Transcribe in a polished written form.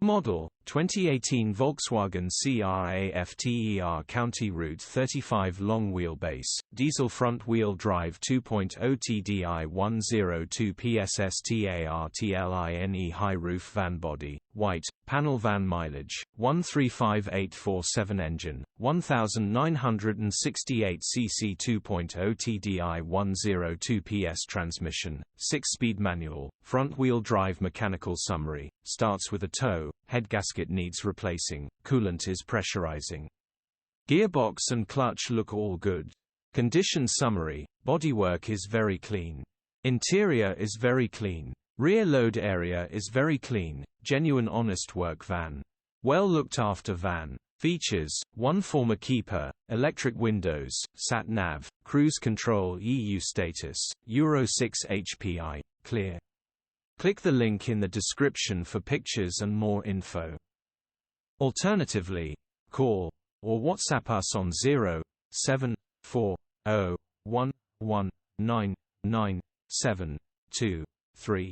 Model 2018 Volkswagen CR35 County Route 35 long wheelbase, diesel front-wheel drive 2.0 TDI 102PS Startline high roof van body, white, panel van mileage, 135847 engine, 1968 cc 2.0 TDI 102PS transmission, 6-speed manual, front-wheel drive mechanical summary, starts with a tow, head gasket needs replacing, coolant is pressurizing. Gearbox and clutch look all good. Condition summary, bodywork is very clean. Interior is very clean. Rear load area is very clean, genuine honest work van. Well looked after van. Features, 1 former keeper, electric windows, sat-nav, cruise control EU status, Euro 6 HPI, clear. Click the link in the description for pictures and more info. Alternatively, call or WhatsApp us on 07401199723.